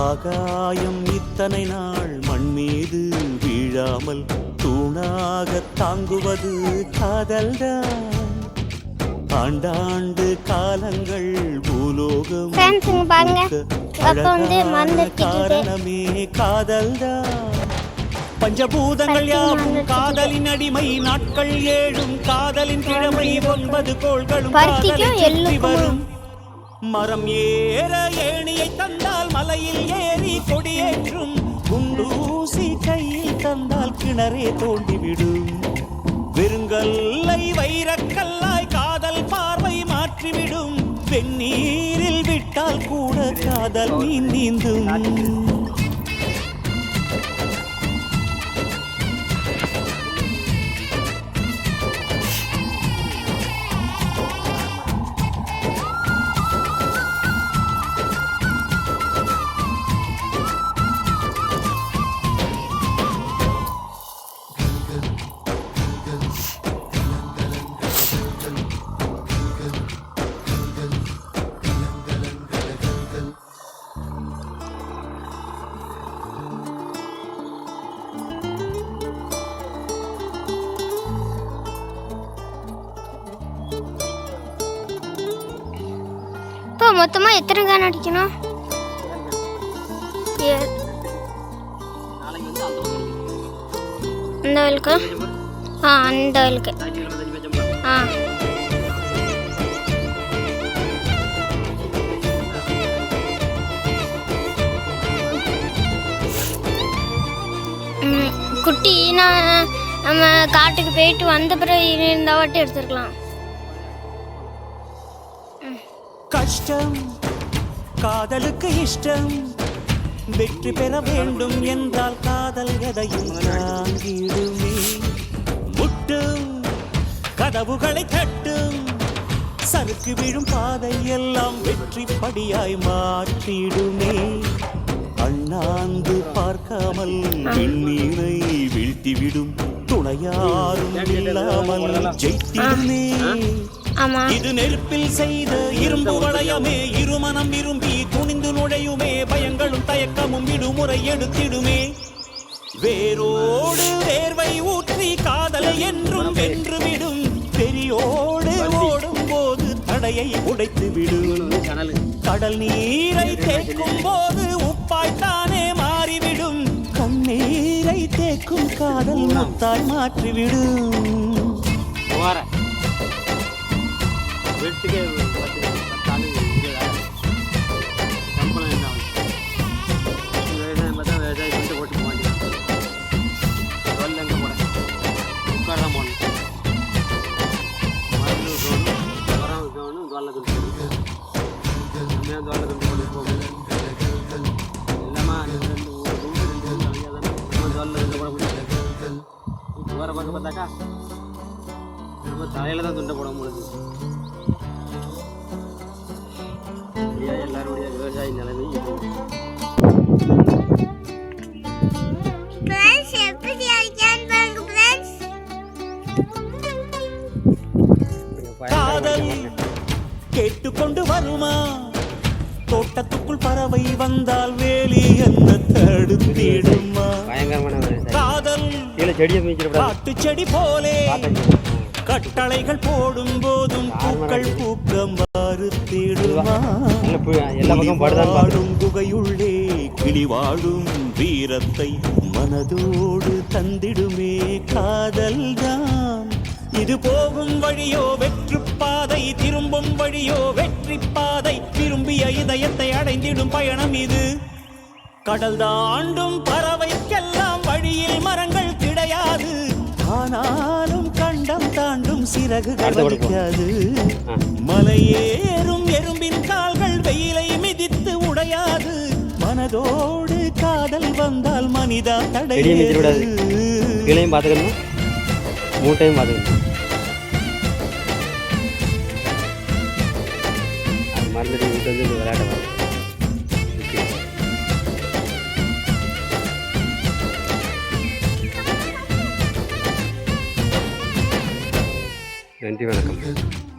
ஆகாயம் இத்தனை நாள் மண் மீது வீழாமல் தூணாக தாங்குவது காதல்தான். ஆண்டாண்டு காலங்கள் பூலோகம் காரணமே காதல்தான். பஞ்சபூதங்கள் யாவும் காதலின் அடிமை, நாட்கள் 7 காதலின் கிழமை, 9 கோள்களும் காதலை வரும். மரம் ஏற ஏணியை தந்தால் மலையில் ஏறி கொடியேற்றும், குண்டூசி கையில் தந்தால் கிணறே தோண்டிவிடும். வெறுங்கல்லை வைரக்கல்லாய் காதல் பார்வை மாற்றிவிடும், வெந்நீரில் விட்டால் கூட காதல் மீன் நீந்தும். மொத்தமா எத்தனை கான் அடிக்கணும்? அந்த வயலுக்கு அந்த வயலுக்கு குட்டி நம்ம காட்டுக்கு போயிட்டு வந்த பிறகு இந்த வாட்டி எடுத்துருக்கலாம். கஷ்டம் காதலுக்கு இஷ்டம், வெற்றி பெற வேண்டும் என்றால் காதல் எதையும் தாங்கிடுமே. முட்டும் கதவுகளை தட்டும், சறுக்கு விழும் பாதை எல்லாம் வெற்றி படியாய் மாற்றிடுமே. அண்ணாந்து பார்க்காமல் வெண்ணீரை வீழ்த்திவிடும், துணையாரும் இல்லாமல் ஜெயித்திடுமே. இது நெருப்பில் செய்த இரும்பு வளையமே, இருமனம் விரும்பி துணிந்து நுழையுமே. பயங்களும் தயக்கமும் விடுமுறை எடுத்திடுமே. வேரோடு வேர்வை ஊற்றி காதலை என்றும் வென்றுவிடும், பெரியோடு ஓடும் போது தடையை உடைத்து விடும். கடல் நீரை தேக்கும் போது உப்பாய்த்தானே மாறிவிடும், கண்ணீரை தேக்கும் காதல் முத்தாய் மாற்றிவிடும். வீட்டுக்கே 10 ஆளு சம்பளம் என்ன விவசாயம் பார்த்தா விவசாயம் கொண்டு ஓட்டு போக வேண்டியது. தோல் எங்கே போட உட்கார தான் போகணும். மருந்து தோணும் உரம் தோணும் தோலில் துண்டு போகணும். நம்ம தோலில் துண்டு போட்டு போகணும். இல்லாமல் 2 தோலில் துண்டு போட முடியாது. போகிற பக்கம் பார்த்தாக்கா நம்ம தலையில் தான் துண்டை போட முடியுது. எல்லாருடைய விவசாய நிலைமை காதல் கேட்டுக்கொண்டு வருமா? தோட்டத்துக்குள் பறவை வந்தால் வேலி என்ன தடுத்திடுமா? காதல் காட்டு செடி போலே கட்டளைகள் போடும் போதும் பூக்கள் பூக்க மறுத்திடுமா? வாழும் குகையுள்ளே கிளி வாழும் வீரத்தை மனதோடு தந்திடுமே காதல்தான். இது போகும் வழியோ வெற்றி பாதை, திரும்பும் வழியோ வெற்றி பாதை. திரும்பிய இதயத்தை அடைந்திடும் பயணம் இது. கடல் தாண்டும் பறவைக்கெல்லாம் வழியில் மரங்கள் கிடையாது, ஆனாலும் கண்டம் தாண்டும் சிறகுகள் வலிக்காது. மலையேறும் எறும்பின் கால்கள் வெயிலை மிதித்து உடையாது. மனதோடு காதல் வந்தால் மனிதா தடையாது. கீழையும் பார்த்துக்கணும், மூட்டையும் பார்த்துக்கணும். அது மறந்துட்டு விளையாட நன்றி, வணக்கம்.